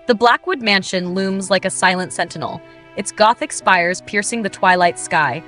The Blackwood mansion looms like a silent sentinel, its Gothic spires piercing the twilight sky.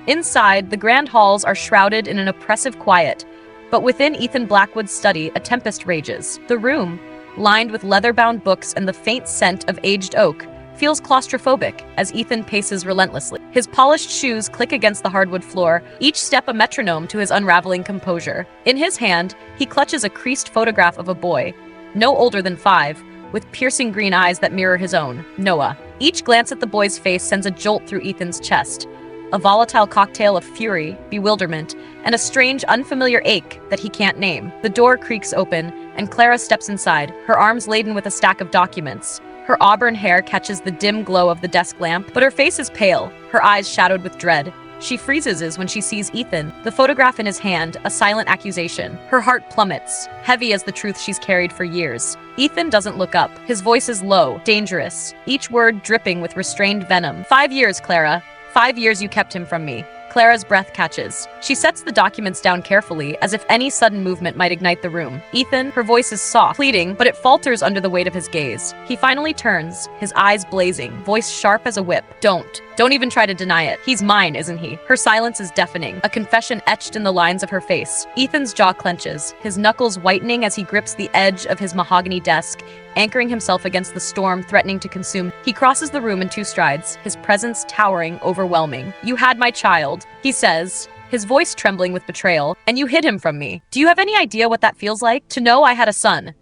Inside, the grand halls are shrouded in an oppressive quiet, but within Ethan Blackwood's study, a tempest rages. The room, lined with leather-bound books and the faint scent of aged oak, feels claustrophobic as Ethan paces relentlessly. His polished shoes click against the hardwood floor, each step a metronome to his unraveling composure. In his hand, he clutches a creased photograph of a boy, no older than 5, with piercing green eyes that mirror his own, Noah. Each glance at the boy's face sends a jolt through Ethan's chest, a volatile cocktail of fury, bewilderment, and a strange, unfamiliar ache that he can't name. The door creaks open, and Clara steps inside, her arms laden with a stack of documents. Her auburn hair catches the dim glow of the desk lamp, but her face is pale, her eyes shadowed with dread. She freezes when she sees Ethan, the photograph in his hand, a silent accusation. Her heart plummets, heavy as the truth she's carried for years. Ethan doesn't look up. His voice is low, dangerous, each word dripping with restrained venom. 5 years, Clara. 5 years you kept him from me. Clara's breath catches. She sets the documents down carefully, as if any sudden movement might ignite the room. Ethan, her voice is soft, pleading, but it falters under the weight of his gaze. He finally turns, his eyes blazing, voice sharp as a whip. Don't even try to deny it. He's mine, isn't he? Her silence is deafening, a confession etched in the lines of her face. Ethan's jaw clenches, his knuckles whitening as he grips the edge of his mahogany desk, anchoring himself against the storm threatening to consume. He crosses the room in 2 strides, his presence towering, overwhelming. "You had my child," he says, his voice trembling with betrayal, "and you hid him from me. Do you have any idea what that feels like? To know I had a son,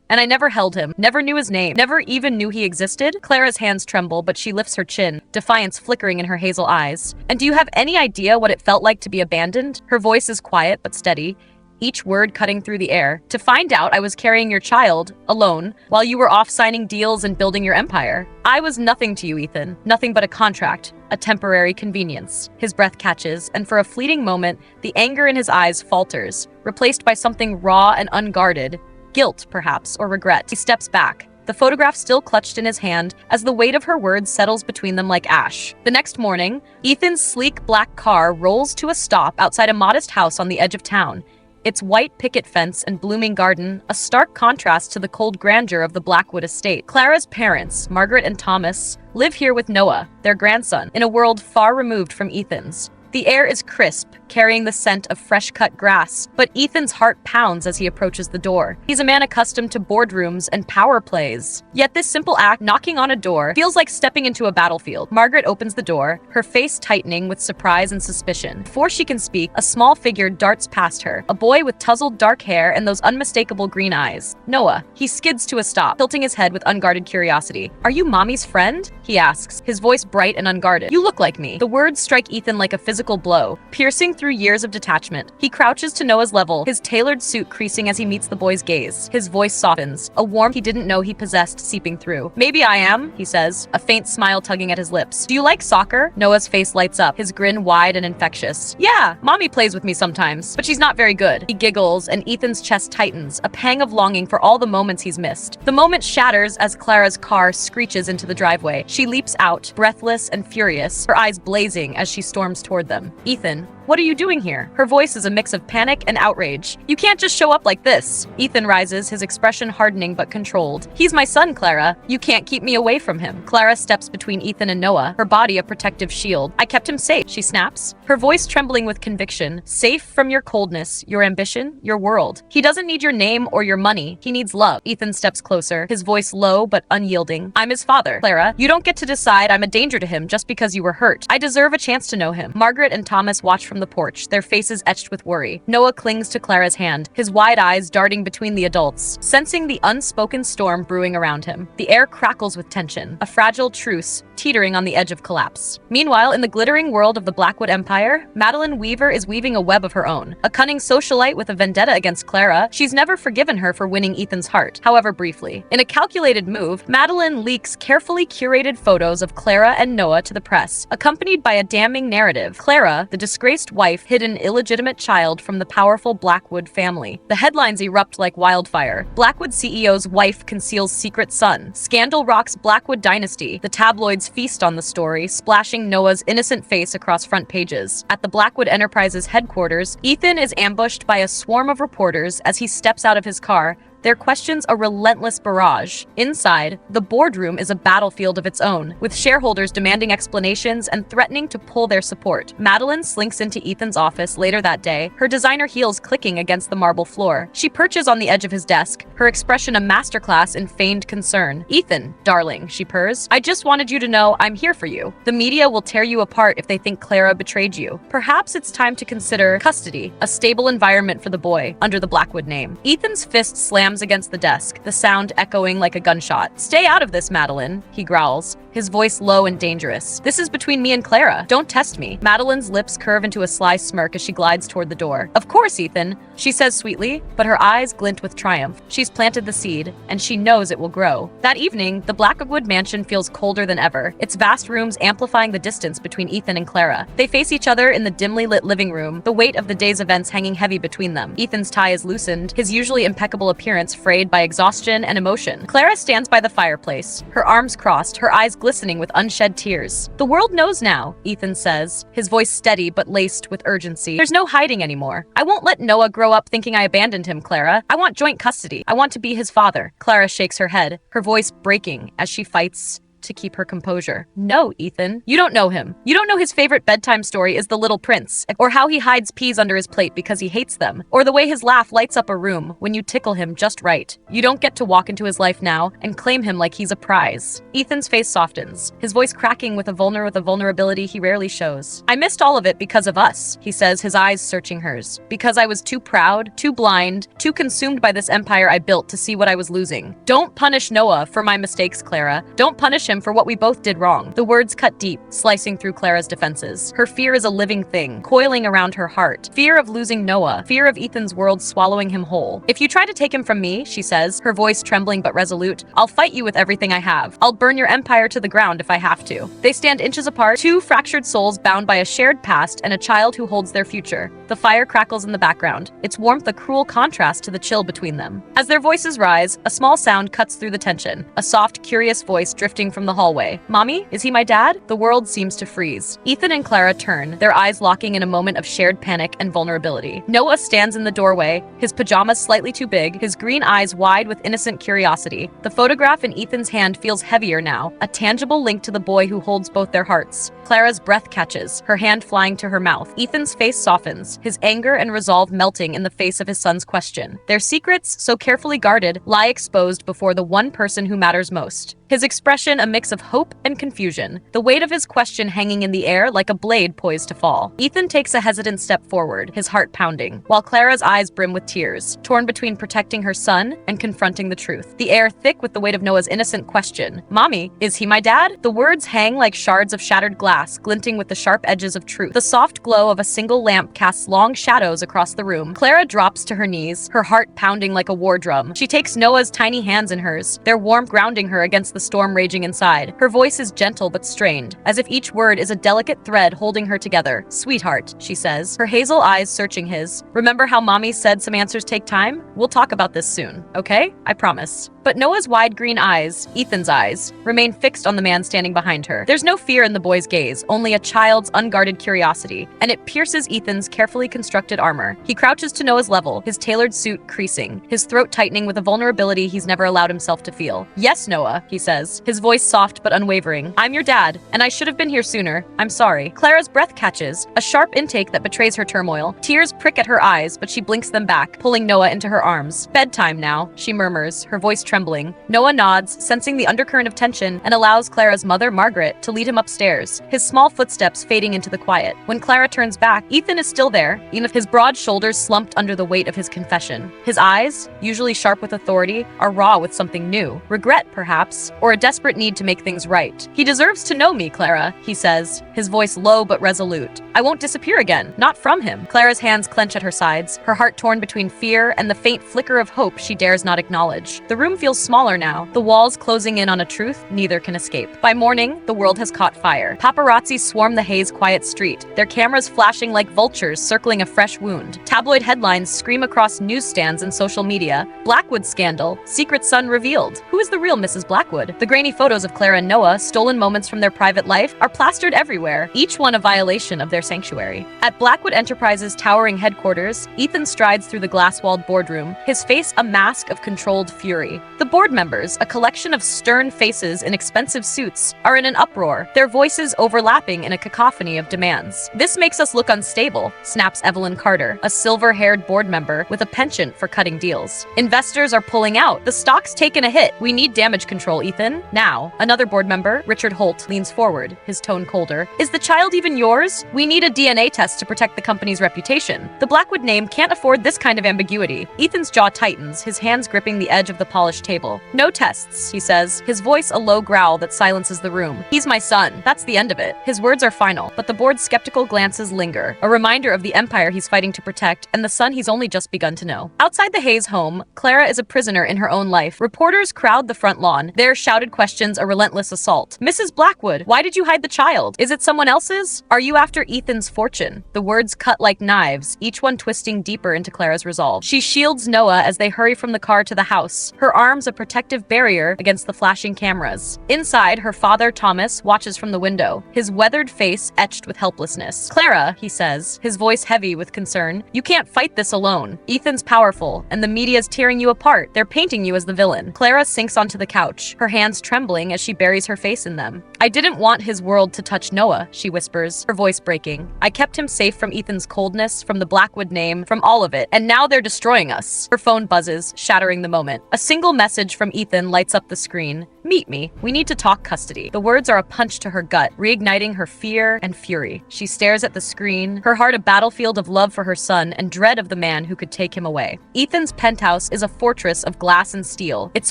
and I never held him, never knew his name, never even knew he existed?" Clara's hands tremble, but she lifts her chin, defiance flickering in her hazel eyes. "And do you have any idea what it felt like to be abandoned?" Her voice is quiet but steady, each word cutting through the air. "To find out I was carrying your child, alone, while you were off signing deals and building your empire. I was nothing to you, Ethan, nothing but a contract, a temporary convenience." His breath catches, and for a fleeting moment, the anger in his eyes falters, replaced by something raw and unguarded. Guilt, perhaps, or regret. He steps back, the photograph still clutched in his hand as the weight of her words settles between them like ash. The next morning, Ethan's sleek black car rolls to a stop outside a modest house on the edge of town. Its white picket fence and blooming garden, a stark contrast to the cold grandeur of the Blackwood estate. Clara's parents, Margaret and Thomas, live here with Noah, their grandson, in a world far removed from Ethan's. The air is crisp, carrying the scent of fresh-cut grass, but Ethan's heart pounds as he approaches the door. He's a man accustomed to boardrooms and power plays. Yet this simple act, knocking on a door, feels like stepping into a battlefield. Margaret opens the door, her face tightening with surprise and suspicion. Before she can speak, a small figure darts past her, a boy with tousled dark hair and those unmistakable green eyes. Noah. He skids to a stop, tilting his head with unguarded curiosity. "Are you Mommy's friend?" he asks, his voice bright and unguarded. "You look like me." The words strike Ethan like a physical blow, piercing through years of detachment. He crouches to Noah's level, his tailored suit creasing as he meets the boy's gaze. His voice softens, a warmth he didn't know he possessed seeping through. "Maybe I am," he says, a faint smile tugging at his lips. "Do you like soccer?" Noah's face lights up, his grin wide and infectious. "Yeah, Mommy plays with me sometimes, but she's not very good." He giggles, and Ethan's chest tightens, a pang of longing for all the moments he's missed. The moment shatters as Clara's car screeches into the driveway. She leaps out, breathless and furious, her eyes blazing as she storms toward them. "Ethan, what are you doing here?" Her voice is a mix of panic and outrage. "You can't just show up like this." Ethan rises, his expression hardening but controlled. "He's my son, Clara. You can't keep me away from him." Clara steps between Ethan and Noah, her body a protective shield. "I kept him safe," she snaps, her voice trembling with conviction. "Safe from your coldness, your ambition, your world. He doesn't need your name or your money. He needs love." Ethan steps closer, his voice low but unyielding. "I'm his father, Clara. You don't get to decide I'm a danger to him just because you were hurt. I deserve a chance to know him." Margaret and Thomas watch from the porch, their faces etched with worry. Noah clings to Clara's hand, his wide eyes darting between the adults, sensing the unspoken storm brewing around him. The air crackles with tension, a fragile truce teetering on the edge of collapse. Meanwhile, in the glittering world of the Blackwood Empire, Madeline Weaver is weaving a web of her own. A cunning socialite with a vendetta against Clara, she's never forgiven her for winning Ethan's heart, however briefly. In a calculated move, Madeline leaks carefully curated photos of Clara and Noah to the press, accompanied by a damning narrative. Clara, the disgraced wife, hid an illegitimate child from the powerful Blackwood family. The headlines erupt like wildfire. Blackwood CEO's wife conceals secret son. Scandal rocks Blackwood dynasty. The tabloids feast on the story, splashing Noah's innocent face across front pages. At the Blackwood Enterprises headquarters, Ethan is ambushed by a swarm of reporters as he steps out of his car, their questions a relentless barrage. Inside, the boardroom is a battlefield of its own, with shareholders demanding explanations and threatening to pull their support. Madeline slinks into Ethan's office later that day, her designer heels clicking against the marble floor. She perches on the edge of his desk, her expression a masterclass in feigned concern. "Ethan, darling," she purrs, "I just wanted you to know I'm here for you. The media will tear you apart if they think Clara betrayed you. Perhaps it's time to consider custody, a stable environment for the boy, under the Blackwood name." Ethan's fist slams against the desk, the sound echoing like a gunshot. "Stay out of this, Madeline," he growls, his voice low and dangerous. "This is between me and Clara. Don't test me." Madeline's lips curve into a sly smirk as she glides toward the door. "Of course, Ethan," she says sweetly, but her eyes glint with triumph. She's planted the seed, and she knows it will grow. That evening, the Blackwood mansion feels colder than ever, its vast rooms amplifying the distance between Ethan and Clara. They face each other in the dimly lit living room, the weight of the day's events hanging heavy between them. Ethan's tie is loosened, his usually impeccable appearance frayed by exhaustion and emotion. Clara stands by the fireplace, her arms crossed, her eyes glistening with unshed tears. "The world knows now," Ethan says, his voice steady but laced with urgency. "There's no hiding anymore. I won't let Noah grow up thinking I abandoned him, Clara. I want joint custody. I want to be his father." Clara shakes her head, her voice breaking as she fights to keep her composure. "No, Ethan. You don't know him. You don't know his favorite bedtime story is The Little Prince, or how he hides peas under his plate because he hates them, or the way his laugh lights up a room when you tickle him just right. You don't get to walk into his life now and claim him like he's a prize." Ethan's face softens, his voice cracking with a vulnerability he rarely shows. "I missed all of it because of us," he says, his eyes searching hers. "Because I was too proud, too blind, too consumed by this empire I built to see what I was losing. Don't punish Noah for my mistakes, Clara. Don't punish him for what we both did wrong." The words cut deep, slicing through Clara's defenses. Her fear is a living thing, coiling around her heart. Fear of losing Noah, fear of Ethan's world swallowing him whole. "If you try to take him from me," she says, her voice trembling but resolute, "I'll fight you with everything I have. I'll burn your empire to the ground if I have to." They stand inches apart, two fractured souls bound by a shared past and a child who holds their future. The fire crackles in the background, its warmth a cruel contrast to the chill between them. As their voices rise, a small sound cuts through the tension, a soft, curious voice drifting from the hallway. "Mommy, is he my dad?" The world seems to freeze. Ethan and Clara turn, their eyes locking in a moment of shared panic and vulnerability. Noah stands in the doorway, his pajamas slightly too big, his green eyes wide with innocent curiosity. The photograph in Ethan's hand feels heavier now, a tangible link to the boy who holds both their hearts. Clara's breath catches, her hand flying to her mouth. Ethan's face softens, his anger and resolve melting in the face of his son's question. Their secrets, so carefully guarded, lie exposed before the one person who matters most. His expression a mix of hope and confusion, the weight of his question hanging in the air like a blade poised to fall. Ethan takes a hesitant step forward, his heart pounding, while Clara's eyes brim with tears, torn between protecting her son and confronting the truth. The air thick with the weight of Noah's innocent question. "Mommy, is he my dad?" The words hang like shards of shattered glass, glinting with the sharp edges of truth. The soft glow of a single lamp casts long shadows across the room. Clara drops to her knees, her heart pounding like a war drum. She takes Noah's tiny hands in hers, their warmth grounding her against the storm raging inside. Her voice is gentle but strained, as if each word is a delicate thread holding her together. "Sweetheart," she says, her hazel eyes searching his. "Remember how Mommy said some answers take time? We'll talk about this soon, okay? I promise." But Noah's wide green eyes, Ethan's eyes, remain fixed on the man standing behind her. There's no fear in the boy's gaze, only a child's unguarded curiosity, and it pierces Ethan's carefully constructed armor. He crouches to Noah's level, his tailored suit creasing, his throat tightening with a vulnerability he's never allowed himself to feel. "Yes, Noah," he says, his voice soft but unwavering. "I'm your dad, and I should have been here sooner. I'm sorry." Clara's breath catches, a sharp intake that betrays her turmoil. Tears prick at her eyes, but she blinks them back, pulling Noah into her arms. "Bedtime now," she murmurs, her voice trembling. Noah nods, sensing the undercurrent of tension, and allows Clara's mother, Margaret, to lead him upstairs, his small footsteps fading into the quiet. When Clara turns back, Ethan is still there, even if his broad shoulders slumped under the weight of his confession. His eyes, usually sharp with authority, are raw with something new. Regret, perhaps, or a desperate need to make things right. "He deserves to know me, Clara," he says, his voice low but resolute. "I won't disappear again, not from him." Clara's hands clench at her sides, her heart torn between fear and the faint flicker of hope she dares not acknowledge. The room feels smaller now, the walls closing in on a truth neither can escape. By morning, the world has caught fire. Paparazzi swarm the Hayes quiet street, their cameras flashing like vultures circling a fresh wound. Tabloid headlines scream across newsstands and social media. "Blackwood scandal, secret son revealed. Who is the real Mrs. Blackwood?" Blackwood. The grainy photos of Clara and Noah, stolen moments from their private life, are plastered everywhere, each one a violation of their sanctuary. At Blackwood Enterprises' towering headquarters, Ethan strides through the glass-walled boardroom, his face a mask of controlled fury. The board members, a collection of stern faces in expensive suits, are in an uproar, their voices overlapping in a cacophony of demands. "This makes us look unstable," snaps Evelyn Carter, a silver-haired board member with a penchant for cutting deals. "Investors are pulling out. The stock's taken a hit. We need damage control, Ethan. Now." Another board member, Richard Holt, leans forward, his tone colder. "Is the child even yours? We need a DNA test to protect the company's reputation. The Blackwood name can't afford this kind of ambiguity." Ethan's jaw tightens, his hands gripping the edge of the polished table. "No tests," he says, his voice a low growl that silences the room. "He's my son. That's the end of it." His words are final, but the board's skeptical glances linger, a reminder of the empire he's fighting to protect and the son he's only just begun to know. Outside the Hayes home, Clara is a prisoner in her own life. Reporters crowd the front lawn, their shouted questions a relentless assault. "Mrs. Blackwood, why did you hide the child? Is it someone else's? Are you after Ethan's fortune?" The words cut like knives, each one twisting deeper into Clara's resolve. She shields Noah as they hurry from the car to the house, her arms a protective barrier against the flashing cameras. Inside, her father, Thomas, watches from the window, his weathered face etched with helplessness. "Clara," he says, his voice heavy with concern, "you can't fight this alone. Ethan's powerful, and the media's tearing you apart. They're painting you as the villain." Clara sinks onto the couch, her hands trembling as she buries her face in them. "I didn't want his world to touch Noah," she whispers, her voice breaking. "I kept him safe from Ethan's coldness, from the Blackwood name, from all of it, and now they're destroying us." Her phone buzzes, shattering the moment. A single message from Ethan lights up the screen. "Meet me. We need to talk custody." The words are a punch to her gut, reigniting her fear and fury. She stares at the screen, her heart a battlefield of love for her son and dread of the man who could take him away. Ethan's penthouse is a fortress of glass and steel, its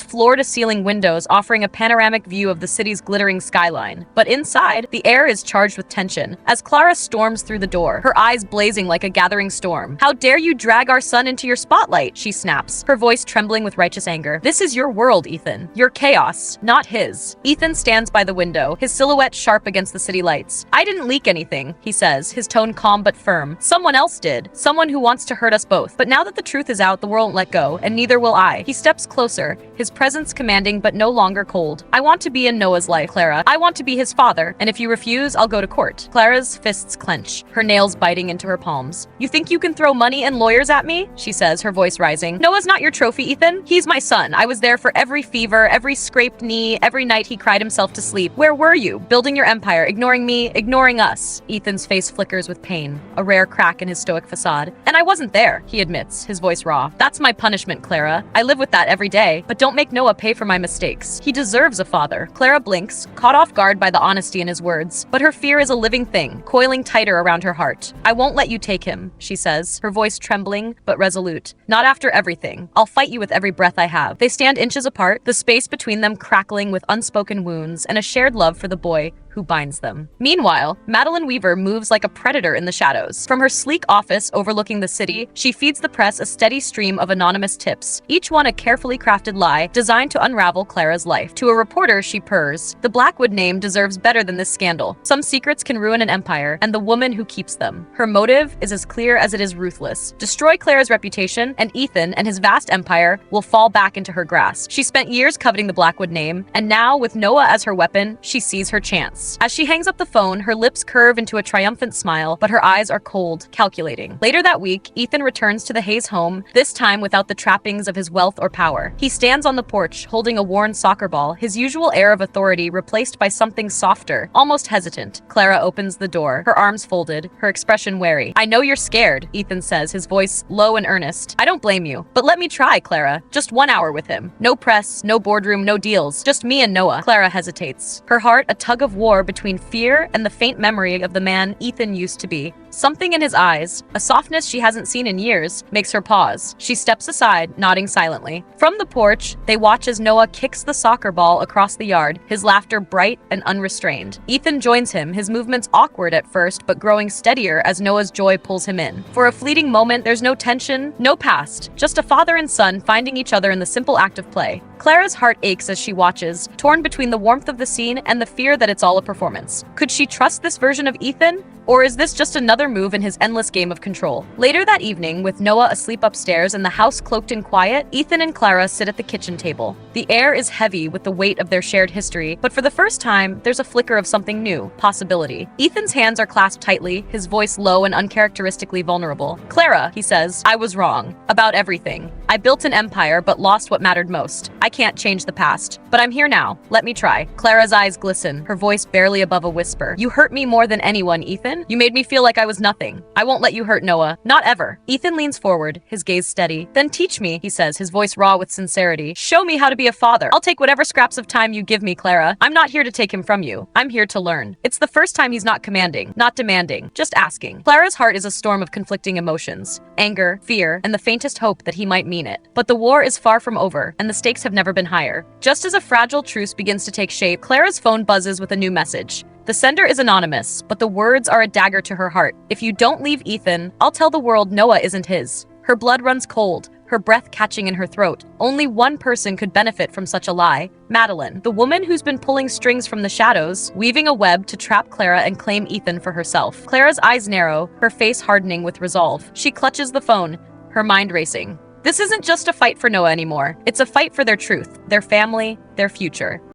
floor-to-ceiling windows offering a panoramic view of the city's glittering skyline. But inside, the air is charged with tension. As Clara storms through the door, her eyes blazing like a gathering storm. "How dare you drag our son into your spotlight?" she snaps, her voice trembling with righteous anger. "This is your world, Ethan. Your chaos, not his." Ethan stands by the window, his silhouette sharp against the city lights. "I didn't leak anything," he says, his tone calm but firm. "Someone else did. Someone who wants to hurt us both. But now that the truth is out, the world won't let go, and neither will I." He steps closer, his presence commanding but no longer cold. "I want to be in Noah's life, Clara. I want to be his father, and if you refuse, I'll go to court." Clara's fists clench, her nails biting into her palms. "You think you can throw money and lawyers at me?" she says, her voice rising. "Noah's not your trophy, Ethan. He's my son. I was there for every fever, every scraped knee, every night he cried himself to sleep. Where were you? Building your empire, ignoring me, ignoring us." Ethan's face flickers with pain, a rare crack in his stoic facade. "And I wasn't there," he admits, his voice raw. "That's my punishment, Clara. I live with that every day, but don't make Noah pay for my mistakes. He deserves a father." Clara blinks, caught off guard by the honesty in his words, but her fear is a living thing, coiling tighter around her heart. "I won't let you take him," she says, her voice trembling but resolute. "Not after everything. I'll fight you with every breath I have." They stand inches apart, the space between them crackling with unspoken wounds and a shared love for the boy who binds them. Meanwhile, Madeline Weaver moves like a predator in the shadows. From her sleek office overlooking the city, she feeds the press a steady stream of anonymous tips, each one a carefully crafted lie designed to unravel Clara's life. To a reporter, she purrs, "The Blackwood name deserves better than this scandal. Some secrets can ruin an empire, and the woman who keeps them. Her motive is as clear as it is ruthless. Destroy Clara's reputation, and Ethan and his vast empire will fall back into her grasp." She spent years coveting the Blackwood name, and now, with Noah as her weapon, she sees her chance. As she hangs up the phone, her lips curve into a triumphant smile, but her eyes are cold, calculating. Later that week, Ethan returns to the Hayes home, this time without the trappings of his wealth or power. He stands on the porch, holding a worn soccer ball, his usual air of authority replaced by something softer, almost hesitant. Clara opens the door, her arms folded, her expression wary. "I know you're scared," Ethan says, his voice low and earnest. "I don't blame you. But let me try, Clara. Just 1 hour with him. No press, no boardroom, no deals. Just me and Noah." Clara hesitates, her heart a tug of war between fear and the faint memory of the man Ethan used to be. Something in his eyes, a softness she hasn't seen in years, makes her pause. She steps aside, nodding silently. From the porch, they watch as Noah kicks the soccer ball across the yard, his laughter bright and unrestrained. Ethan joins him, his movements awkward at first, but growing steadier as Noah's joy pulls him in. For a fleeting moment, there's no tension, no past, just a father and son finding each other in the simple act of play. Clara's heart aches as she watches, torn between the warmth of the scene and the fear that it's all a performance. Could she trust this version of Ethan? Or is this just another move in his endless game of control? Later that evening, with Noah asleep upstairs and the house cloaked in quiet, Ethan and Clara sit at the kitchen table. The air is heavy with the weight of their shared history, but for the first time, there's a flicker of something new, possibility. Ethan's hands are clasped tightly, his voice low and uncharacteristically vulnerable. "Clara," he says, "I was wrong. About everything. I built an empire, but lost what mattered most. I can't change the past. But I'm here now. Let me try." Clara's eyes glisten, her voice barely above a whisper. "You hurt me more than anyone, Ethan. You made me feel like I was nothing. I won't let you hurt Noah. Not ever." Ethan leans forward, his gaze steady. "Then teach me," he says, his voice raw with sincerity. "Show me how to be a father. I'll take whatever scraps of time you give me, Clara. I'm not here to take him from you. I'm here to learn." It's the first time he's not commanding, not demanding, just asking. Clara's heart is a storm of conflicting emotions. Anger, fear, and the faintest hope that he might mean it. But the war is far from over, and the stakes have never been higher. Just as a fragile truce begins to take shape, Clara's phone buzzes with a new message. The sender is anonymous, but the words are a dagger to her heart. "If you don't leave Ethan, I'll tell the world Noah isn't his." Her blood runs cold, her breath catching in her throat. Only one person could benefit from such a lie: Madeline, the woman who's been pulling strings from the shadows, weaving a web to trap Clara and claim Ethan for herself. Clara's eyes narrow, her face hardening with resolve. She clutches the phone, her mind racing. This isn't just a fight for Noah anymore. It's a fight for their truth, their family, their future.